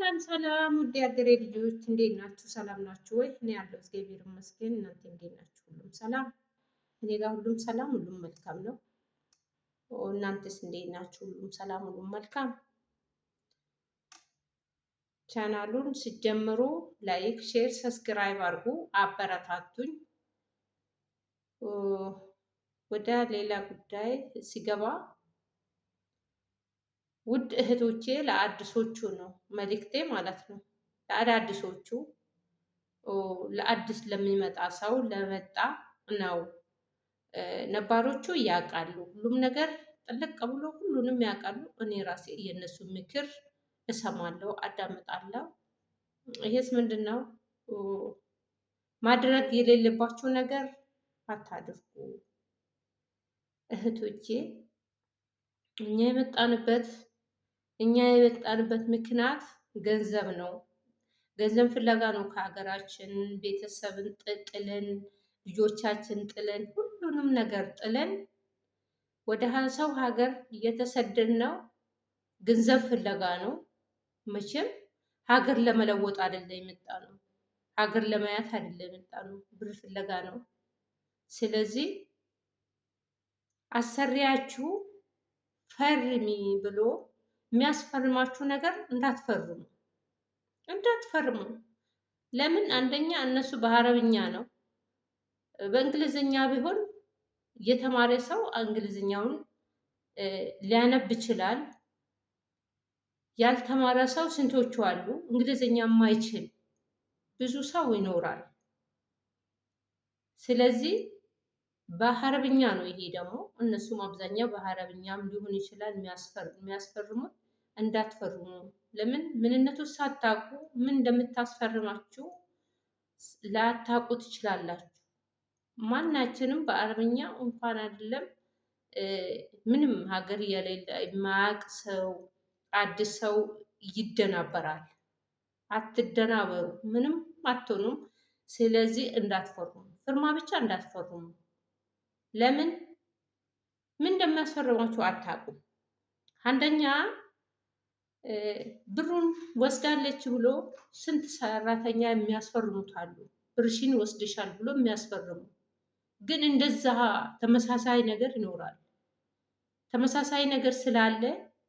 ሰላም ሰላም ውድ የሀገሬ ልጆች እንዴት ናችሁ? ሰላም ናችሁ ወይ? እኔ ያለው እግዚአብሔር ይመስገን። እናንተ እንዴት ናችሁ? ሁሉም ሰላም? እኔ ጋር ሁሉም ሰላም፣ ሁሉም መልካም ነው። እናንተስ እንዴት ናችሁ? ሁሉም ሰላም፣ ሁሉም መልካም። ቻናሉን ሲጀምሩ ላይክ፣ ሼር፣ ሰብስክራይብ አድርጉ፣ አበረታቱኝ። ወደ ሌላ ጉዳይ ሲገባ ውድ እህቶቼ ለአዲሶቹ ነው መልእክቴ ማለት ነው። ለአዳዲሶቹ ለአዲስ ለሚመጣ ሰው ለመጣ ነው። ነባሮቹ ያውቃሉ፣ ሁሉም ነገር ጥልቅ ብሎ ሁሉንም ያውቃሉ። እኔ ራሴ የእነሱ ምክር እሰማለሁ፣ አዳምጣለሁ። ይሄስ ምንድን ነው? ማድረግ የሌለባችሁ ነገር አታድርጉ እህቶቼ። እኛ የመጣንበት ምክንያት ገንዘብ ነው። ገንዘብ ፍለጋ ነው። ከሀገራችን ቤተሰብን ጥለን ልጆቻችን ጥለን ሁሉንም ነገር ጥለን ወደ ሰው ሀገር እየተሰደድን ነው። ገንዘብ ፍለጋ ነው። መቼም ሀገር ለመለወጥ አይደለም የመጣ ነው። ሀገር ለማየት አይደለም የመጣ ነው። ብር ፍለጋ ነው። ስለዚህ አሰሪያችሁ ፈርሚ ብሎ የሚያስፈርማችሁ ነገር እንዳትፈርሙ። ለምን? አንደኛ እነሱ በአረብኛ ነው። በእንግሊዝኛ ቢሆን የተማረ ሰው እንግሊዝኛውን ሊያነብ ይችላል። ያልተማረ ሰው ስንቶቹ አሉ? እንግሊዝኛ የማይችል ብዙ ሰው ይኖራል። ስለዚህ በአረብኛ ነው። ይሄ ደግሞ እነሱም አብዛኛው በአረብኛም ሊሆን ይችላል የሚያስፈርሙት። እንዳትፈርሙ። ለምን? ምንነቱ ሳታውቁ ምን እንደምታስፈርማችሁ ላታውቁ ትችላላችሁ። ማናችንም በአረብኛ እንኳን አይደለም ምንም ሀገር የሌለ የማያውቅ ሰው አዲስ ሰው ይደናበራል። አትደናበሩ፣ ምንም አትሆኑም። ስለዚህ እንዳትፈርሙ፣ ፍርማ ብቻ እንዳትፈርሙ። ለምን? ምን እንደሚያስፈርማችሁ አታውቁም። አንደኛ ብሩን ወስዳለች ብሎ ስንት ሰራተኛ የሚያስፈርሙት አሉ። ብርሽን ወስድሻል ብሎ የሚያስፈርሙ ግን እንደዛ ተመሳሳይ ነገር ይኖራል። ተመሳሳይ ነገር ስላለ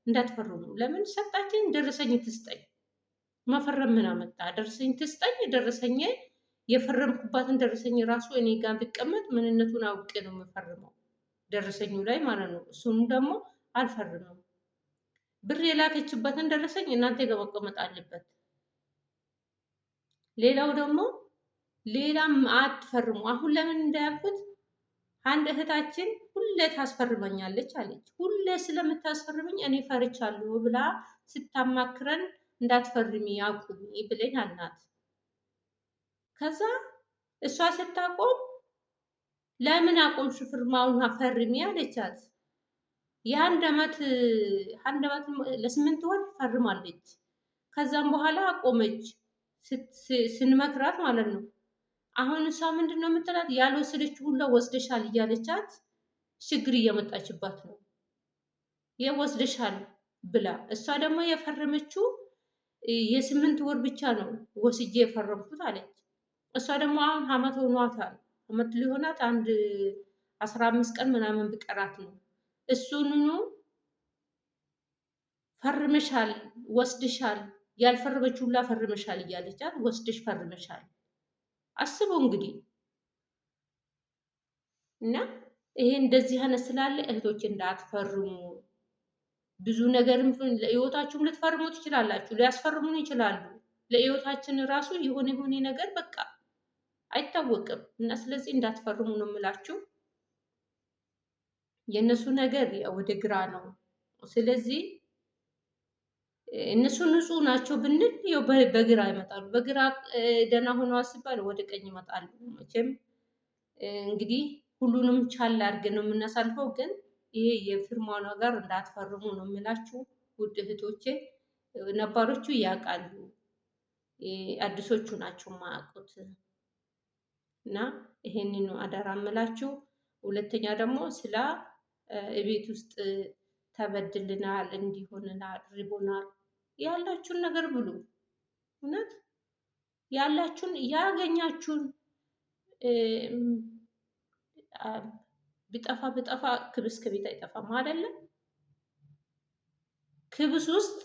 እንዳትፈርሙ። ለምን? ሰጣችኝ ደረሰኝ ትስጠኝ። መፈረም ምን አመጣ? ደረሰኝ ትስጠኝ። ደረሰኝ የፈረምኩባትን ደረሰኝ ራሱ እኔ ጋር ቢቀመጥ ምንነቱን አውቄ ነው የምፈርመው፣ ደረሰኙ ላይ ማለት ነው። እሱም ደግሞ አልፈርምም። ብር የላከችበትን ደረሰኝ እናንተ ጋር መቀመጥ አለበት። ሌላው ደግሞ ሌላም አትፈርሙ። አሁን ለምን እንዳያልኩት አንድ እህታችን ሁሌ ታስፈርመኛለች አለች። ሁሌ ስለምታስፈርመኝ እኔ ፈርቻለሁ ብላ ስታማክረን እንዳትፈርሚ አቁሚ ብለኝ አልናት። ከዛ እሷ ስታቆም ለምን አቆምሽ ፍርማውን ፈርሚ አለቻት። የ1 ዓመት ለ8 ወር ፈርማለች። ከዛም በኋላ አቆመች ስንመክራት ማለት ነው። አሁን እሷ ምንድን ነው የምትላት? ያልወሰደችው ሁላ ወስደሻል እያለቻት ችግር እያመጣችባት ነው። የወስደሻል ብላ እሷ ደግሞ የፈረመችው የ8 ወር ብቻ ነው ወስጄ የፈረምኩት አለች። እሷ ደግሞ አሁን አመት ሆኗታል። አመት ሊሆናት 15 ቀን ምናምን ቢቀራት ነው። እሱንኑ ፈርመሻል፣ ወስድሻል፣ ያልፈረመችው ሁላ ፈርመሻል እያለቻት ወስድሽ ፈርመሻል። አስቡ እንግዲህ። እና ይሄ እንደዚህ አይነት ስላለ እህቶች እንዳትፈርሙ። ብዙ ነገርም ለህይወታችሁም ልትፈርሙ ትችላላችሁ፣ ሊያስፈርሙን ይችላሉ። ለህይወታችን ራሱ የሆነ ነገር በቃ አይታወቅም። እና ስለዚህ እንዳትፈርሙ ነው የምላችሁ። የእነሱ ነገር ወደ ግራ ነው። ስለዚህ እነሱ ንጹህ ናቸው ብንል ያው በግራ ይመጣሉ። በግራ ደህና ሆነዋል ሲባል ወደ ቀኝ ይመጣሉ። መቼም እንግዲህ ሁሉንም ቻል አድርገን ነው የምናሳልፈው። ግን ይሄ የፊርማው ነገር እንዳትፈርሙ ነው የምላችሁ ውድ እህቶቼ። ነባሮቹ ያውቃሉ፣ አዲሶቹ ናቸው የማያውቁት። እና ይሄንን ነው አደራ የምላችሁ። ሁለተኛ ደግሞ ስለ ቤት ውስጥ ተበድልናል፣ እንዲሆንናል፣ ርቦናል ያላችሁን ነገር ብሉ። እውነት ያላችሁን ያገኛችሁን ቢጠፋ ክብስ ከቤት አይጠፋም አይደለም። ክብስ ውስጥ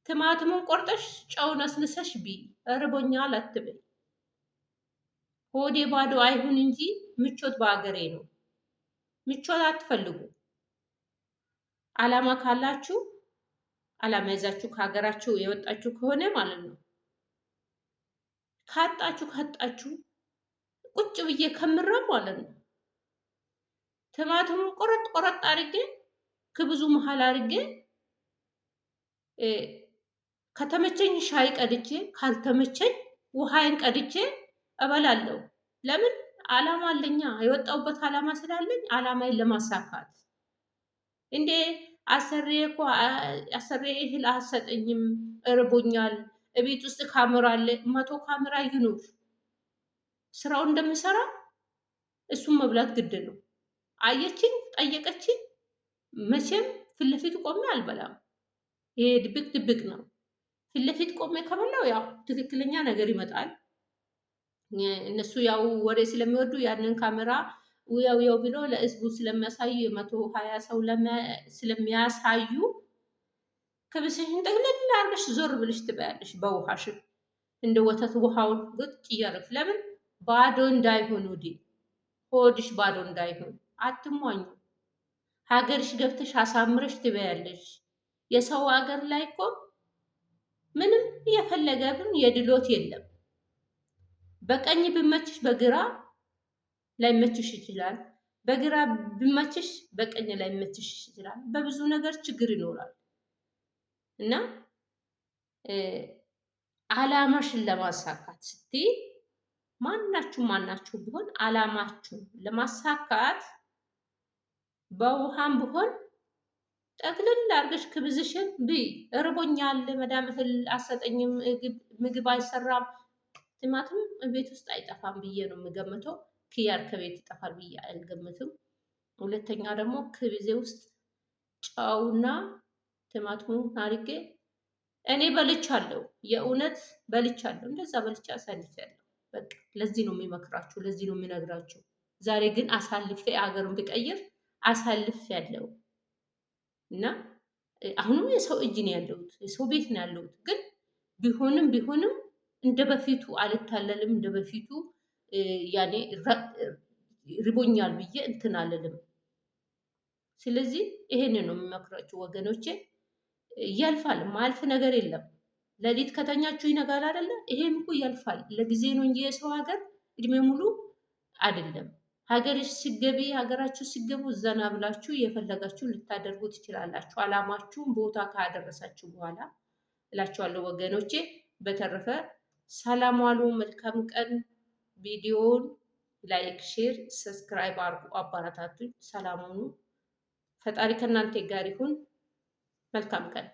ቲማቲሙን ቆርጠሽ ጨው ነስንሰሽ ቢ እርቦኛል አትበይ። ሆዴ ባዶ አይሁን እንጂ ምቾት በአገሬ ነው። ምቾት አትፈልጉ። አላማ ካላችሁ አላማ ይዛችሁ ከሀገራችሁ የወጣችሁ ከሆነ ማለት ነው። ካጣችሁ ቁጭ ብዬ ከምረም ማለት ነው ቲማቲሙን ቆረጥ አድርጌ ከብዙ መሀል አድርጌ ከተመቸኝ ሻይ ቀድቼ ካልተመቸኝ ውሃዬን ቀድቼ እበላለሁ። ለምን አላማ አለኛ። የወጣሁበት አላማ ስላለኝ አላማዬን ለማሳካት እንዴ አሰሬ እኮ አሰሬ እህል አሰጠኝም እርቦኛል። እቤት ውስጥ ካሜራ አለ፣ 100 ካሜራ ይኑር። ስራው እንደምሰራ እሱን መብላት ግድ ነው። አየችኝ፣ ጠየቀችኝ፣ መቼም ፊት ለፊት ቆሜ አልበላም። ይሄ ድብቅ ነው። ፊት ለፊት ቆሜ ከበላው ያው ትክክለኛ ነገር ይመጣል። እነሱ ያው ወሬ ስለሚወዱ ያንን ካሜራ ያው ብሎ ለህዝቡ ስለሚያሳዩ 120 ሰው ስለሚያሳዩ ክብስሽን ጠቅልል አድርገሽ ዞር ብለሽ ትበያለሽ። በውሃሽን እንደ ወተት ውሃውን ግጥ እያደረግሽ ለምን ባዶ እንዳይሆን ሆድሽ ባዶ እንዳይሆን አትሟኙ። ሀገርሽ ገብተሽ አሳምረሽ ትበያለሽ። የሰው ሀገር ላይ እኮ ምንም የፈለገ ግን የድሎት የለም። በቀኝ ቢመችሽ በግራ ላይመችሽ ይችላል። በግራ ቢመችሽ በቀኝ ላይመችሽ ይችላል። በብዙ ነገር ችግር ይኖራል እና አላማሽን ለማሳካት ስትይ ማናችሁ ቢሆን አላማችሁን ለማሳካት በውሃም ቢሆን ጠቅልል አድርገሽ ክብዝሽን ብይ። እርቦኛል፣ መዳም እህል አሰጠኝም፣ ምግብ አይሰራም። ቲማቲም ቤት ውስጥ አይጠፋም ብዬ ነው የምገምተው። ኪያር ከቤት ይጠፋል ብዬ አልገምትም። ሁለተኛ ደግሞ ክብዜ ውስጥ ጨውና ቲማቲሙን አድርጌ እኔ በልቻለሁ። የእውነት በልቻለሁ። እንደዛ በልቻ አሳልፌያለሁ። በቃ ለዚህ ነው የሚመክራችሁ፣ ለዚህ ነው የሚነግራችሁ። ዛሬ ግን አሳልፌ አገሩን ብቀይር አሳልፌያለሁ እና አሁንም የሰው እጅ ነው ያለሁት፣ የሰው ቤት ነው ያለሁት። ግን ቢሆንም እንደ በፊቱ አልታለልም። እንደ በፊቱ ያኔ ርቦኛል ብዬ እንትን አልልም። ስለዚህ ይሄንን ነው የሚመክራችሁ ወገኖቼ። ያልፋል፣ ማያልፍ ነገር የለም። ሌሊት ከተኛችሁ ይነጋል አይደለ? ይሄም እኮ ያልፋል። ለጊዜ ነው እንጂ የሰው ሀገር እድሜ ሙሉ አይደለም። ሀገርሽ ሲገቢ ሀገራችሁ ሲገቡ ዘና ብላችሁ የፈለጋችሁ ልታደርጉ ትችላላችሁ። አላማችሁን ቦታ ካደረሳችሁ በኋላ እላችኋለሁ ወገኖቼ። በተረፈ ሰላም ዋሉ። መልካም ቀን። ቪዲዮውን ላይክ፣ ሼር፣ ሰብስክራይብ አድርጉ። አባራታቱኝ። ሰላም ሁኑ። ፈጣሪ ከእናንተ ጋር ይሁን። መልካም ቀን